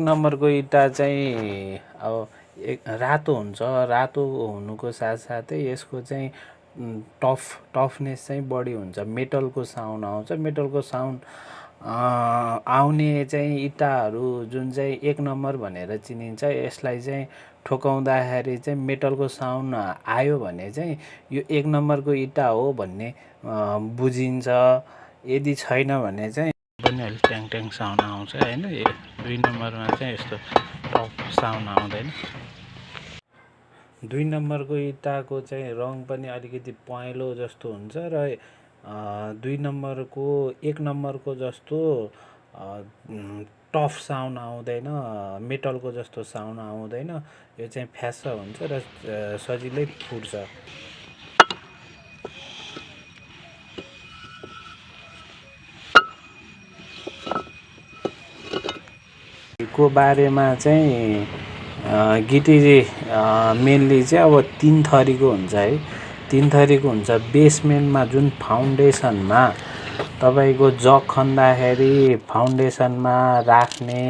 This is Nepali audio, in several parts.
नम्बरको इँटा चाहिँ अब रातो हुन्छ। रातो हुनुको साथसाथै यसको चाहिँ टफनेस चाहिँ बढी हुन्छ। मेटलको साउन्ड आउँछ। मेटलको साउन्ड आउने चाहिँ इँटाहरू जुन चाहिँ 1 नम्बर भनेर चिनिन्छ। यसलाई चाहिँ ठोकाउँदाखेरि चाहिँ मेटलको साउन्ड आयो भने चाहिँ यो 1 नम्बरको इँटा हो भन्ने बुझिन्छ। यदि छैन भने चाहिँ पनि अलिक ट्याङ ट्याङ साउन्ड आउँछ होइन। 2 नम्बरमा चाहिँ यस्तो टफ साउन्ड आउँदैन। 2 नम्बरको इँटाको चाहिँ रङ पनि अलिकति पहेँलो जस्तो हुन्छ र 2 नम्बरको 1 नम्बरको जस्तो टफ साउन्ड आउँदैन। मेटलको जस्तो साउन्ड आउँदैन। यो चाहिँ फ्यास्स हुन्छ र सजिलै फुट्छ। को बारेमा चाहिँ गिटी मेनली चाहिँ अब 3 थरीको हुन्छ है। 3 थरीको हुन्छ। बेसमेन्टमा जुन फाउन्डेसनमा तपाईँको जग खन्दाखेरि फाउन्डेसनमा राख्ने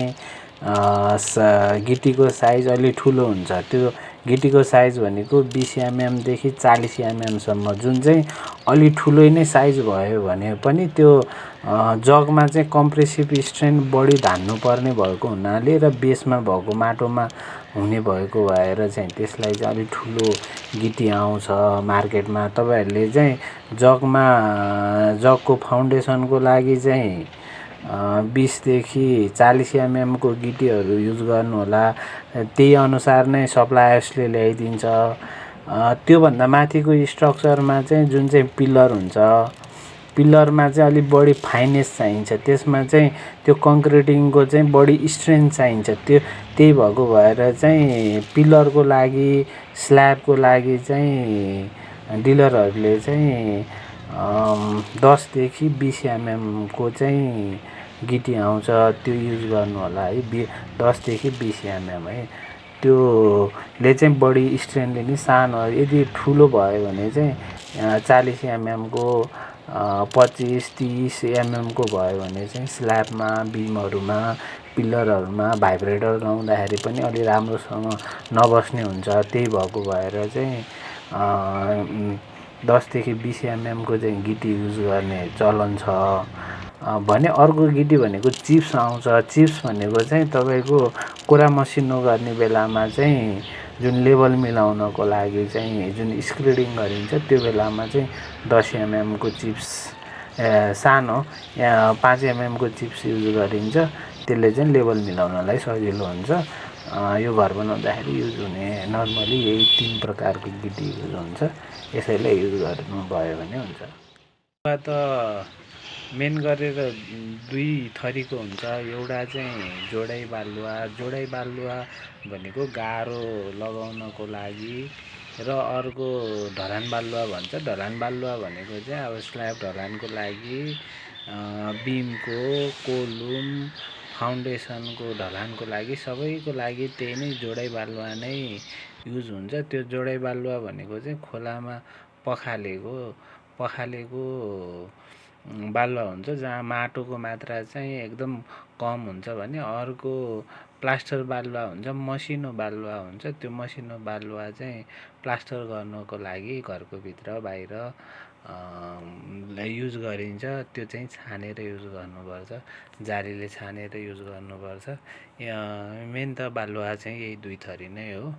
गिटीको साइज अलि ठुलो हुन्छ। त्यो गिटीको साइज भनेको 20 एमएमदेखि 40 एमएमसम्म, जुन चाहिँ अलि ठुलो नै साइज भयो भने पनि त्यो जगमा चाहिँ कम्प्रेसिभ स्ट्रेन्थ बढी धान्नुपर्ने भएको हुनाले र बेसमा भएको माटोमा हुने भएको भएर चाहिँ त्यसलाई चाहिँ अलिक ठुलो गिटी आउँछ मार्केटमा। तपाईँहरूले चाहिँ जगको फाउन्डेसनको लागि चाहिँ 20 देखि 40 एमएमको गिटीहरू युज गर्नुहोला। त्यही अनुसार नै सप्लायर्सले ल्याइदिन्छ। त्योभन्दा माथिको स्ट्रक्चरमा चाहिँ जुन चाहिँ पिलर हुन्छ, पिलरमा चाहिँ अलिक बढी फाइनेस चाहिन्छ। त्यसमा चाहिँ त्यो कङ्क्रिटिङको चाहिँ बढी स्ट्रेन्थ चाहिन्छ। त्यही भएको भएर चाहिँ पिलरको लागि, स्ल्याबको लागि चाहिँ डिलरहरूले चाहिँ 10 देखि 20 एमएमको चाहिँ गिटी आउँछ, त्यो युज गर्नु होला है। 10 देखि 20 एमएम है। त्योले चाहिँ बढी स्ट्रेन्थ लिने। सानो यदि ठुलो भयो भने चाहिँ 40 एमएमको 25-30 एमएमको भयो भने चाहिँ स्ल्याबमा, बिमहरूमा, पिलरहरूमा भाइब्रेटर लाउँदाखेरि पनि अलि राम्रोसँग नबस्ने हुन्छ। त्यही भएको भएर चाहिँ 10 देखि 20 एमएमको चाहिँ गिटी युज गर्ने चलन छ। भने अर्को गिटी भनेको चिप्स आउँछ। चिप्स भनेको चाहिँ तपाईँको कुरा मसिनो गर्ने बेलामा चाहिँ जुन लेभल मिलाउनको लागि चाहिँ जुन स्क्रिडिङ गरिन्छ त्यो बेलामा चाहिँ 10 एमएमको चिप्स सानो 5 एमएमको चिप्स युज गरिन्छ। त्यसले चाहिँ लेभल मिलाउनलाई सजिलो हुन्छ। यो घर बनाउँदाखेरि युज हुने नर्मली यही 3 प्रकारको गिटी युज हुन्छ। यसैलाई युज गर्नुभयो भने हुन्छ। त मेन गरेर 2 थरीको हुन्छ। एउटा चाहिँ जोडाइ बालुवा। जोडाइ बालुवा भनेको गाह्रो लगाउनको लागि र अर्को ढलान बालुवा भन्छ। ढलान बालुवा भनेको चाहिँ अब स्ल्याब ढलानको लागि, बिमको, कोलुम, फाउन्डेसनको ढलानको लागि, सबैको लागि त्यही नै जोडाइ बालुवा नै युज हुन्छ। त्यो जोडाइ बालुवा भनेको चाहिँ खोलामा पखालेको बालुवा हुन्छ, जहाँ माटोको मात्रा चाहिँ एकदम कम हुन्छ भने अर्को प्लास्टर बालुवा हुन्छ, मसिनो बालुवा हुन्छ। त्यो मसिनो बालुवा चाहिँ प्लास्टर गर्नको लागि घरको भित्र बाहिर युज गरिन्छ। त्यो चाहिँ छानेर युज गर्नुपर्छ। जालीले छानेर युज गर्नुपर्छ। मेन त बालुवा चाहिँ यही 2 थरी नै हो।